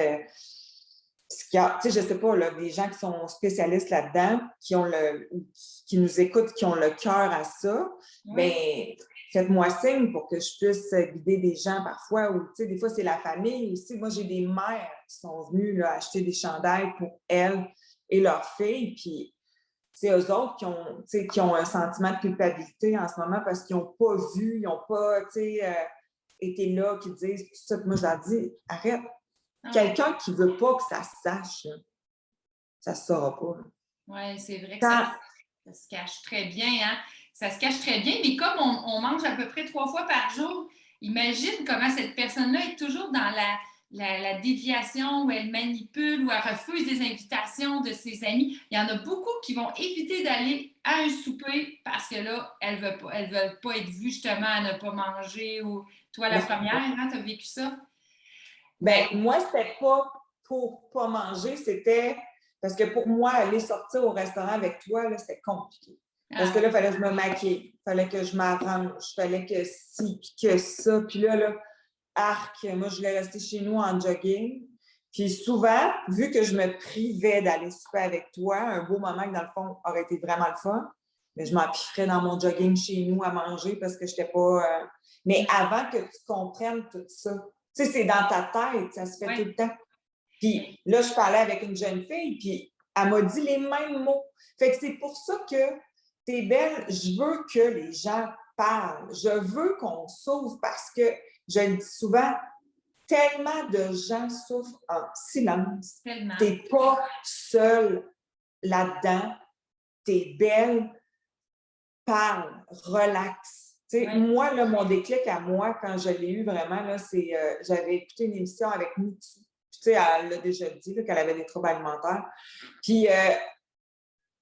psychiatres, tu sais, je sais pas, là, des gens qui sont spécialistes là-dedans, qui nous écoutent, qui ont le cœur à ça, mais faites-moi signe pour que je puisse guider des gens parfois, ou tu sais, des fois, c'est la famille aussi. Moi, j'ai des mères qui sont venues là, acheter des chandails pour elles et leurs filles, puis c'est eux autres qui ont un sentiment de culpabilité en ce moment parce qu'ils n'ont pas vu, ils n'ont pas, été là, qui disent tout ça. Moi, je leur dis, arrête. Quelqu'un qui ne veut pas que ça se sache, ça ne se saura pas. Oui, c'est vrai que ça se cache très bien. Hein? Ça se cache très bien, mais comme on mange à peu près 3 fois par jour, imagine comment cette personne-là est toujours dans la déviation où elle manipule ou elle refuse des invitations de ses amis. Il y en a beaucoup qui vont éviter d'aller à un souper parce que là, elles ne veulent pas être vues justement à ne pas manger. Ou toi, la première, hein, tu as vécu ça? Ben, moi, c'était pas pour pas manger, c'était parce que pour moi, aller sortir au restaurant avec toi, là, c'était compliqué. Parce que là, il fallait que je me maquille, il fallait que je m'arrange, il fallait que ci, puis que ça. Puis là, arc, moi, je voulais rester chez nous en jogging. Puis souvent, vu que je me privais d'aller souper avec toi, un beau moment que dans le fond aurait été vraiment le fun, mais je m'empifferais dans mon jogging chez nous à manger parce que je n'étais pas. Mais avant que tu comprennes tout ça, tu sais, c'est dans ta tête, ça se fait tout le temps. Puis là, je parlais avec une jeune fille, puis elle m'a dit les mêmes mots. Fait que c'est pour ça que t'es belle. Je veux que les gens parle. Je veux qu'on s'ouvre parce que, je le dis souvent, tellement de gens souffrent en silence. Tellement. Tu n'es pas seule là-dedans. Tu es belle. Parle, relax. Ouais. Moi, là, mon déclic à moi, quand je l'ai eu vraiment, là, c'est j'avais écouté une émission avec Mitsu. Elle l'a déjà dit qu'elle avait des troubles alimentaires. Puis, elle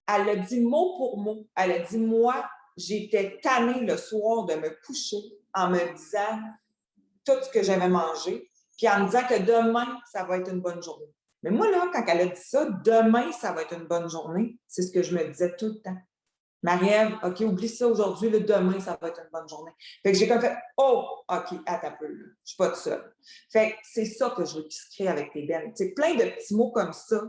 a dit mot pour mot. Elle a dit, moi, j'étais tannée le soir de me coucher en me disant tout ce que j'avais mangé, puis en me disant que demain, ça va être une bonne journée. Mais moi, là, quand elle a dit ça, demain, ça va être une bonne journée, c'est ce que je me disais tout le temps. Marie-Ève, OK, oublie ça aujourd'hui, le demain, ça va être une bonne journée. Fait que j'ai comme fait, oh, OK, attends un peu, là. Je suis pas toute seule. Fait que c'est ça que je veux qu'il se crée avec tes bennes. C'est plein de petits mots comme ça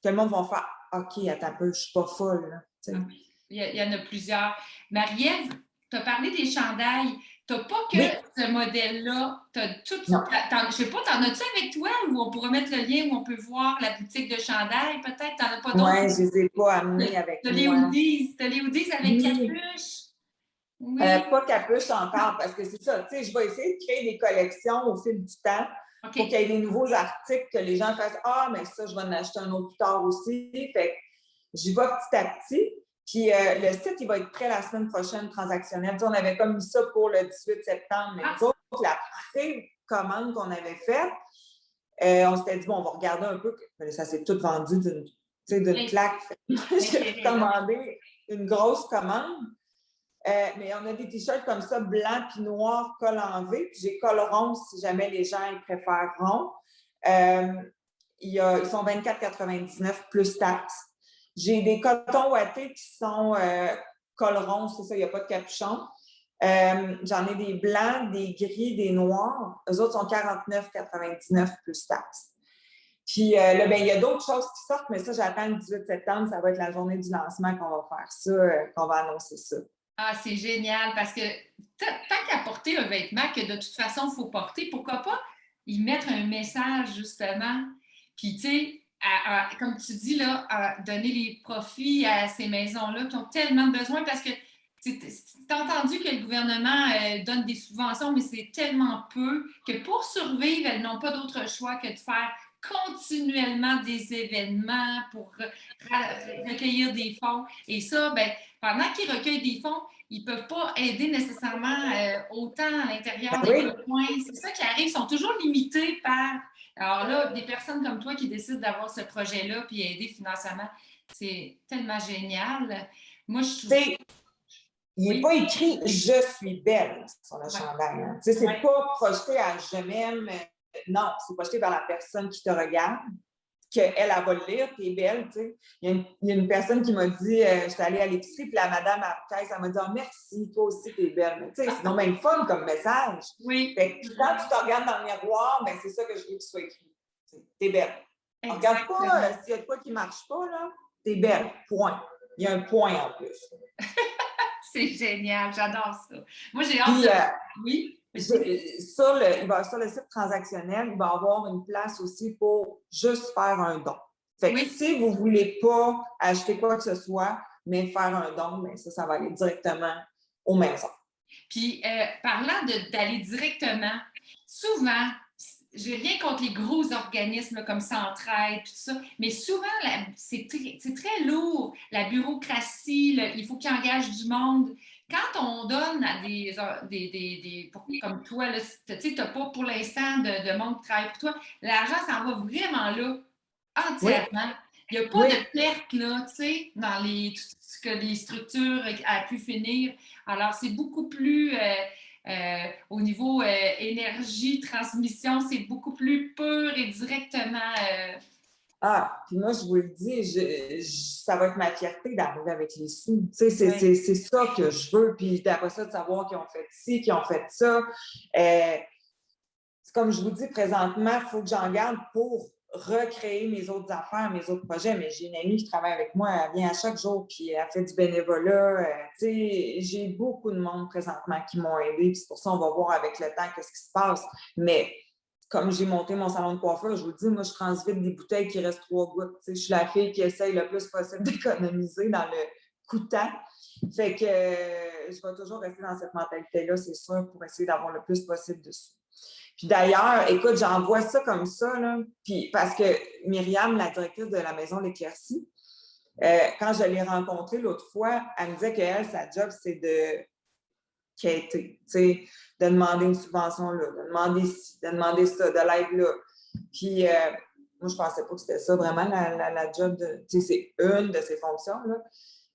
que le monde va faire, OK, attends un peu, je suis pas folle, là. Il y en a plusieurs. Marie-Ève, tu as parlé des chandails. Tu n'as pas que oui. ce modèle-là. Tu as tout. Non. Je ne sais pas, tu en as-tu avec toi ou on pourra mettre le lien où on peut voir la boutique de chandails? Peut-être, tu n'en as pas d'autres? Oui, je ne les ai pas amenés avec moi. Tu as les hoodies avec capuche? Oui. Pas capuche encore, parce que c'est ça. Tu sais, je vais essayer de créer des collections au fil du temps pour qu'il y ait des nouveaux articles que les gens fassent « Ah, mais ça, je vais en acheter un autre plus tard aussi. » Fait que j'y vais petit à petit. Puis le site, il va être prêt la semaine prochaine, transactionnel. Tu sais, on avait comme mis ça pour le 18 septembre, mais nous autres, la pré-commande qu'on avait faite, on s'était dit, bon, on va regarder un peu. Mais ça s'est tout vendu d'une claque. J'ai commandé une grosse commande. Mais on a des t-shirts comme ça, blanc puis noir, col en V. Puis j'ai col rond si jamais les gens ils préfèrent rond. Ils sont 24,99 plus taxes. J'ai des cotons ouatés qui sont col rond, c'est ça, il n'y a pas de capuchon. J'en ai des blancs, des gris, des noirs. Eux autres sont 49,99 plus taxes. Puis là, ben, il y a d'autres choses qui sortent, mais ça, j'attends le 18 septembre. Ça va être la journée du lancement qu'on va faire ça, qu'on va annoncer ça. Ah, c'est génial parce que tant qu'à porter un vêtement que de toute façon, il faut porter, pourquoi pas y mettre un message, justement. Puis, tu sais, comme tu dis, là, donner les profits à ces maisons-là qui ont tellement besoin parce que tu as entendu que le gouvernement donne des subventions, mais c'est tellement peu que pour survivre, elles n'ont pas d'autre choix que de faire continuellement des événements pour recueillir des fonds. Et ça, ben, pendant qu'ils recueillent des fonds, ils ne peuvent pas aider nécessairement autant à l'intérieur des coins. C'est ça qui arrive. Ils sont toujours limités par... Alors là, des personnes comme toi qui décident d'avoir ce projet-là puis aider financièrement, c'est tellement génial. Moi, je trouve... Il n'est pas écrit « Je suis belle » sur le chandail. Hein. C'est pas projeté à « Je m'aime ». Non, c'est projeté vers la personne qui te regarde, qu'elle va le lire, t'es belle, tu sais. Il y a une personne qui m'a dit, j'étais allée à l'épicerie, puis la madame à la caisse, elle m'a dit « Oh, merci, toi aussi, t'es belle. » Mais tu sais, c'est non même fun comme message. Oui. Fait que quand tu te regardes dans le miroir, ben, c'est ça que je veux qu'il soit écrit. T'es belle. Regarde pas s'il y a de quoi qui ne marche pas, là. T'es belle. Point. Il y a un point en plus. C'est génial, j'adore ça. Moi, j'ai hâte de... Oui? Sur le site transactionnel, il va y avoir une place aussi pour juste faire un don. Fait que si vous ne voulez pas acheter quoi que ce soit, mais faire un don, bien, ça va aller directement aux maisons. Puis, parlant d'aller directement, souvent, j'ai rien contre les gros organismes comme Centraide, tout ça, mais souvent, c'est très lourd, la bureaucratie, il faut qu'ils engagent du monde. Quand on donne à comme toi, tu sais, tu n'as pas pour l'instant de monde qui travaille pour toi, l'argent s'en va vraiment là, entièrement. Il n'y a pas de perte, là, tu sais, dans tout ce que les structures a pu finir. Alors, c'est beaucoup plus... au niveau énergie, transmission, c'est beaucoup plus pur et directement. Puis moi, je vous le dis, ça va être ma fierté d'arriver avec les sous. Tu sais, c'est ça que je veux. Puis après ça, de savoir qu'ils ont fait ci, qu'ils ont fait ça. C'est comme je vous dis, présentement, il faut que j'en garde pour recréer mes autres affaires, mes autres projets. Mais j'ai une amie qui travaille avec moi, elle vient à chaque jour, puis elle fait du bénévolat. Tu sais, j'ai beaucoup de monde présentement qui m'ont aidé, puis c'est pour ça qu'on va voir avec le temps qu'est-ce qui se passe. Mais comme j'ai monté mon salon de coiffeur, je vous dis, moi, je transvite des bouteilles qui restent 3 gouttes. Tu sais, je suis la fille qui essaye le plus possible d'économiser dans le coûtant. Fait que je vais toujours rester dans cette mentalité-là, c'est sûr, pour essayer d'avoir le plus possible dessus. Puis d'ailleurs, écoute, j'envoie ça comme ça, là, puis parce que Myriam, la directrice de la Maison l'Éclaircie, quand je l'ai rencontrée l'autre fois, elle me disait qu'elle, sa job, c'est de quêter, tu sais, de demander une subvention là, de demander ci, de demander ça, de l'aide là. Puis moi, je pensais pas que c'était ça vraiment la job de, tu sais, c'est une de ses fonctions, là.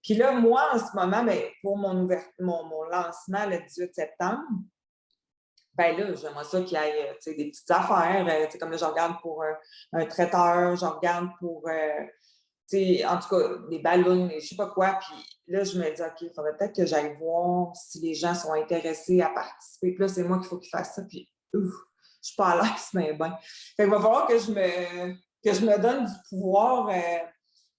Puis là, moi, en ce moment, bien, pour mon lancement le 18 septembre, ben là, j'aimerais ça qu'il y ait des petites affaires. Comme là, je regarde pour un traiteur, je regarde pour, en tout cas, des ballons, je ne sais pas quoi. Puis là, je me dis, OK, il faudrait peut-être que j'aille voir si les gens sont intéressés à participer. Puis là, c'est moi qu'il faut qu'ils fassent ça. Puis, je ne suis pas à l'aise, mais bien. Fait qu'il va falloir que je me donne du pouvoir.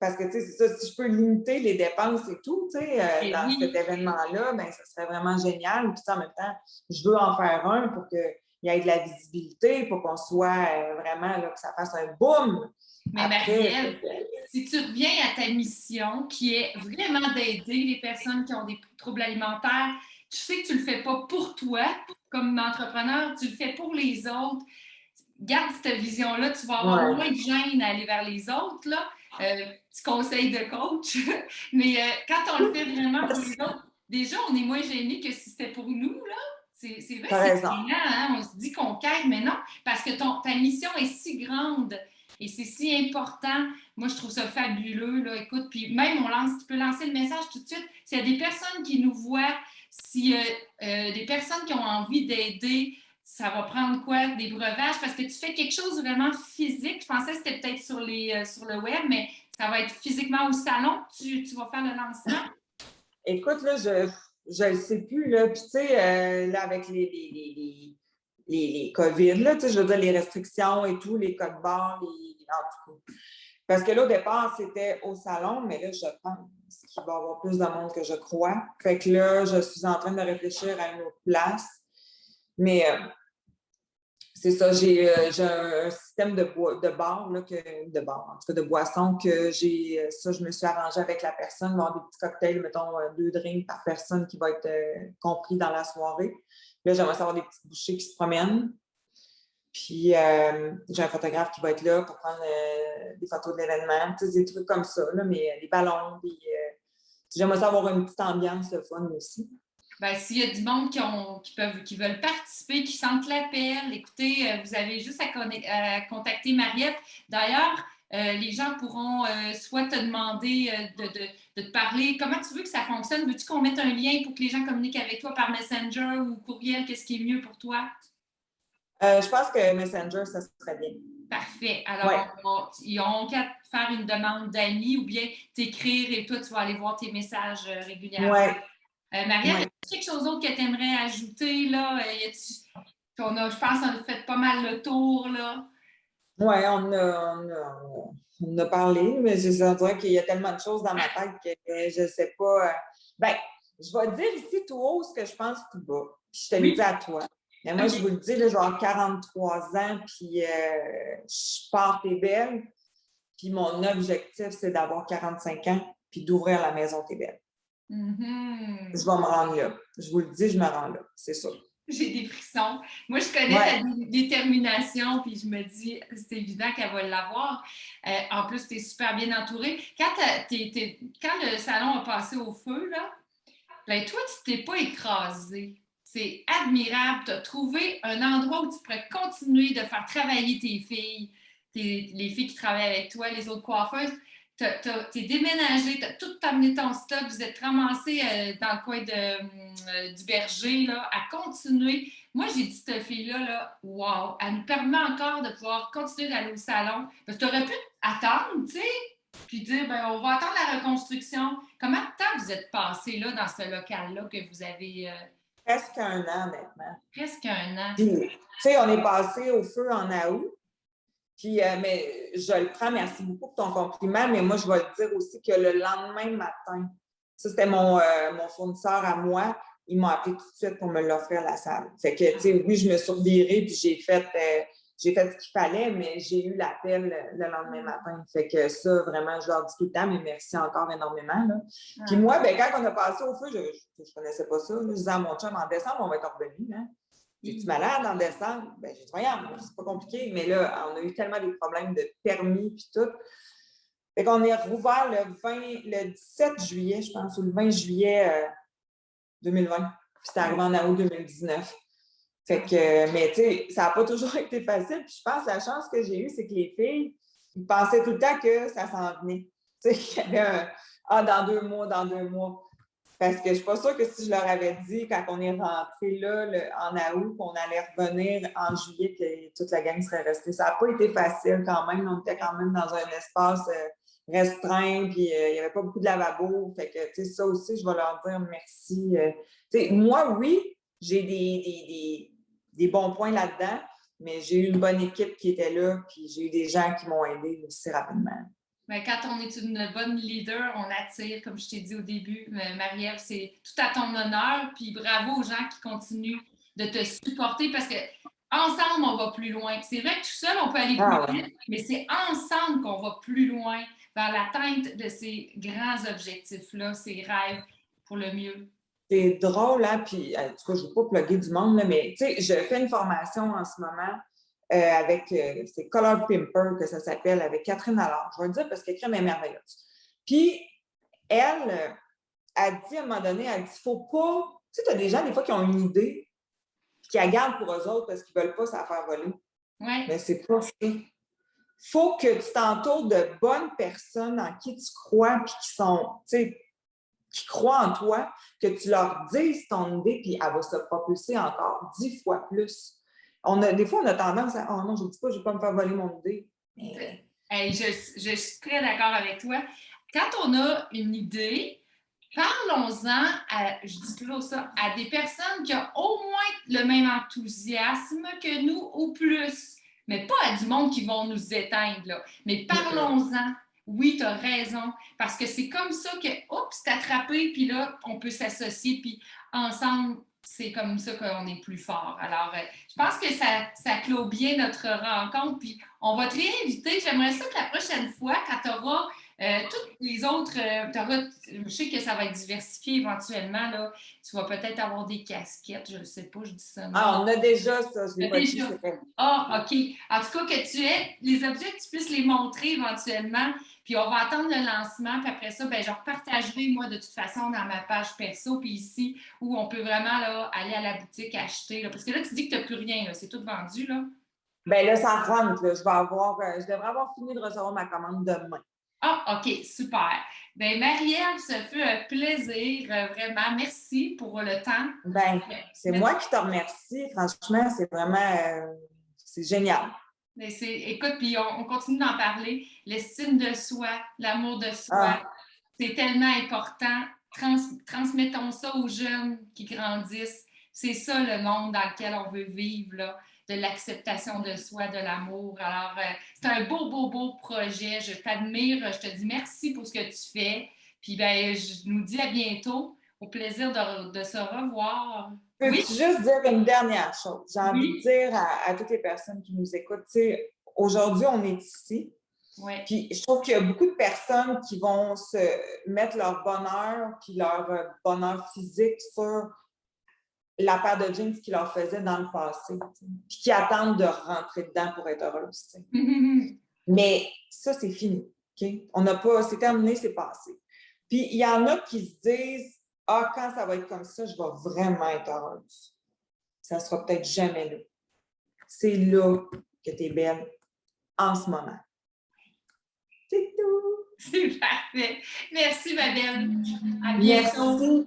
Parce que, tu sais, c'est ça, si je peux limiter les dépenses et tout, tu sais, dans cet événement-là, bien, ça serait vraiment génial. Puis, en même temps, je veux en faire un pour qu'il y ait de la visibilité, pour qu'on soit vraiment, là, que ça fasse un boom. Mais Marie-Ève, si tu reviens à ta mission, qui est vraiment d'aider les personnes qui ont des troubles alimentaires, tu sais que tu ne le fais pas pour toi, comme entrepreneur, tu le fais pour les autres. Garde cette vision-là, tu vas avoir moins de gêne à aller vers les autres, là. Petit conseil de coach. Mais quand on le fait vraiment pour les autres, déjà, on est moins gêné que si c'était pour nous, là. C'est vrai, c'est gênant, hein? On se dit qu'on quête, mais non, parce que ta mission est si grande et c'est si important. Moi, je trouve ça fabuleux, là. Écoute, puis même, tu peux lancer le message tout de suite. S'il y a des personnes qui nous voient, s'il y a des personnes qui ont envie d'aider, ça va prendre quoi? Des breuvages? Parce que tu fais quelque chose vraiment physique. Je pensais que c'était peut-être sur le web, mais ça va être physiquement au salon. Tu vas faire le lancement? Écoute, là, je ne sais plus, là. Puis, tu sais, là, avec les COVID, là, tu sais, je veux dire, les restrictions et tout, les codes barres, en tout cas. Parce que là, au départ, c'était au salon, mais là, je pense qu'il va y avoir plus de monde que je crois. Fait que là, je suis en train de réfléchir à une autre place. Mais c'est ça, j'ai un système de bar, là, en tout cas de boisson, que je me suis arrangée avec la personne, avoir des petits cocktails, mettons 2 drinks par personne qui va être compris dans la soirée. Là, j'aimerais savoir des petites bouchées qui se promènent. Puis, j'ai un photographe qui va être là pour prendre des photos de l'événement, des trucs comme ça, là, mais des ballons. Puis, j'aimerais ça avoir une petite ambiance de fun aussi. Ben, s'il y a du monde qui veulent participer, qui sentent l'appel, écoutez, vous avez juste à contacter Marie-Ève. D'ailleurs, les gens pourront soit te demander de te parler. Comment tu veux que ça fonctionne? Veux-tu qu'on mette un lien pour que les gens communiquent avec toi par Messenger ou courriel? Qu'est-ce qui est mieux pour toi? Je pense que Messenger, ça serait bien. Parfait. Alors, ils n'auront qu'à faire une demande d'amis ou bien t'écrire et toi, tu vas aller voir tes messages régulièrement. Oui. Marie-Ève, y a quelque chose d'autre que tu aimerais ajouter, là? Je pense qu'on a fait pas mal le tour, là. Oui, on a parlé, mais je dirais qu'il y a tellement de choses dans ma tête que je ne sais pas. Ben, je vais dire ici tout haut ce que je pense tout bas. Puis je te le dis à toi. Mais moi, je vous le dis, là, je vais avoir 43 ans, puis je pars T'es belle. Puis mon objectif, c'est d'avoir 45 ans, puis d'ouvrir la maison T'es belle. Mm-hmm. Je vais me rendre là. Je vous le dis, je me rends là, c'est sûr. J'ai des frissons. Moi, je connais ta détermination, puis je me dis, c'est évident qu'elle va l'avoir. En plus, tu es super bien entourée. Quand le salon a passé au feu, là, ben toi, tu t'es pas écrasée. C'est admirable. Tu as trouvé un endroit où tu pourrais continuer de faire travailler tes filles, les filles qui travaillent avec toi, les autres coiffeuses. T'es déménagé, t'as tout amené ton stock, vous êtes ramassé dans le coin du berger là, à continuer. Moi, j'ai dit cette fille-là, là, wow, elle nous permet encore de pouvoir continuer d'aller au salon. Parce que tu aurais pu attendre, tu sais, puis dire, ben, on va attendre la reconstruction. Comment de temps vous êtes passé là, dans ce local-là que vous avez. Presque 1 an maintenant. Presque 1 an. Puis, tu sais, on est passé au feu en août. Puis, mais je le prends, merci beaucoup pour ton compliment, mais moi, je vais le dire aussi que le lendemain matin, ça, c'était mon fournisseur à moi, il m'a appelé tout de suite pour me l'offrir la salle. Fait que, tu sais, oui, je me suis revirée, puis j'ai fait j'ai fait ce qu'il fallait, mais j'ai eu l'appel le lendemain matin. Fait que ça, vraiment, je leur dis tout le temps, mais merci encore énormément. Là. Puis moi, ben, quand on a passé au feu, je ne connaissais pas ça. Là. Je disais à mon chum, en décembre, on va être revenu. Hein? Es-tu malade en décembre? Ben, j'ai dit, voyons, c'est pas compliqué. Mais là, on a eu tellement des problèmes de permis puis tout. Fait qu'on est rouvert le 17 juillet, je pense, ou le 20 juillet 2020. Puis c'est arrivé en août 2019. Fait que, mais tu sais, ça n'a pas toujours été facile. Puis je pense que la chance que j'ai eue, c'est que les filles, ils pensaient tout le temps que ça s'en venait. Tu sais, qu'il y avait dans 2 mois, dans 2 mois. Parce que je ne suis pas sûre que si je leur avais dit, quand on est rentré là, en août, qu'on allait revenir en juillet, que toute la gang serait restée. Ça n'a pas été facile quand même. On était quand même dans un espace restreint, puis il n'y avait pas beaucoup de lavabo. Fait que, tu sais, ça aussi, je vais leur dire merci. Tu sais, moi, oui, j'ai des bons points là-dedans, mais j'ai eu une bonne équipe qui était là, puis j'ai eu des gens qui m'ont aidé aussi rapidement. Bien, quand on est une bonne leader, on attire, comme je t'ai dit au début, Marie-Ève, c'est tout à ton honneur, puis bravo aux gens qui continuent de te supporter parce que ensemble, on va plus loin. C'est vrai que tout seul, on peut aller plus vite, mais c'est ensemble qu'on va plus loin vers l'atteinte de ces grands objectifs-là, ces rêves pour le mieux. C'est drôle, hein? Puis, en tout cas, je ne veux pas plugger du monde, là, mais tu sais, je fais une formation en ce moment avec, c'est Color Pimper que ça s'appelle, avec Catherine Allard. Je vais le dire parce qu'elle est merveilleuse. Puis, elle a dit à un moment donné, elle dit, il ne faut pas. Tu sais, tu as des gens, des fois, qui ont une idée, puis qui la gardent pour eux autres parce qu'ils ne veulent pas se la faire voler. Ouais. Mais c'est pas ça. Il faut que tu t'entoures de bonnes personnes en qui tu crois, puis qui sont, tu sais, qui croient en toi, que tu leur dises ton idée, puis elle va se propulser encore 10 fois plus. Des fois, on a tendance à « Oh non, je ne dis pas, je ne vais pas me faire voler mon idée. » Hey, je suis très d'accord avec toi. Quand on a une idée, parlons-en, je dis toujours ça, à des personnes qui ont au moins le même enthousiasme que nous ou plus. Mais pas à du monde qui vont nous éteindre, là. Mais parlons-en. Oui, tu as raison. Parce que c'est comme ça que, oups, c'est attrapé, puis là, on peut s'associer, puis ensemble, c'est comme ça qu'on est plus fort. Alors, je pense que ça clôt bien notre rencontre, puis on va te réinviter. J'aimerais ça que la prochaine fois, quand tu auras toutes les autres, je sais que ça va être diversifié éventuellement. Là. Tu vas peut-être avoir des casquettes, je ne sais pas, je dis ça. Ah, on a déjà ça, je l'ai pas dit. Ah, OK. En tout cas, que tu aies les objets, que tu puisses les montrer éventuellement. Puis on va attendre le lancement. Puis après ça, ben, je repartagerai, moi, de toute façon, dans ma page perso. Puis ici, où on peut vraiment là, aller à la boutique acheter. Là. Parce que là, tu dis que tu n'as plus rien. C'est tout vendu. Là. Bien là, ça rentre. Là. Je devrais avoir fini de recevoir ma commande demain. Ah, OK, super. Bien, Marie-Ève, ça fut un plaisir, vraiment. Merci pour le temps. Bien, c'est moi qui te remercie. Franchement, c'est vraiment c'est génial. Écoute, puis on continue d'en parler. L'estime de soi, l'amour de soi, c'est tellement important. Transmettons ça aux jeunes qui grandissent. C'est ça le monde dans lequel on veut vivre, là, de l'acceptation de soi, de l'amour. Alors, c'est un beau projet. Je t'admire. Je te dis merci pour ce que tu fais. Puis, ben, je nous dis à bientôt. Au plaisir de se revoir. Peux-tu juste dire une dernière chose? J'ai envie de dire à toutes les personnes qui nous écoutent, tu sais, aujourd'hui, on est ici. Ouais. Puis je trouve qu'il y a beaucoup de personnes qui vont se mettre leur bonheur puis leur bonheur physique sur la paire de jeans qu'ils leur faisaient dans le passé, puis qui attendent de rentrer dedans pour être heureuses. Mais ça, c'est fini. Okay? On n'a pas, c'est terminé, c'est passé. Puis il y en a qui se disent « Ah, quand ça va être comme ça, je vais vraiment être heureuse. » Ça ne sera peut-être jamais là. C'est là que tu es belle en ce moment. C'est tout. C'est parfait. Merci, ma belle. À bientôt.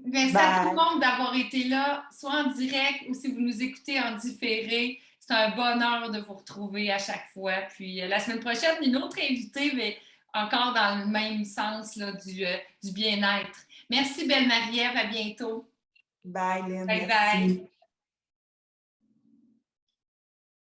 Merci à tout le monde d'avoir été là, soit en direct ou si vous nous écoutez en différé. C'est un bonheur de vous retrouver à chaque fois. Puis la semaine prochaine, une autre invitée, mais encore dans le même sens là, du bien-être. Merci, belle Marie-Ève. À bientôt. Bye, Lynn. Bye.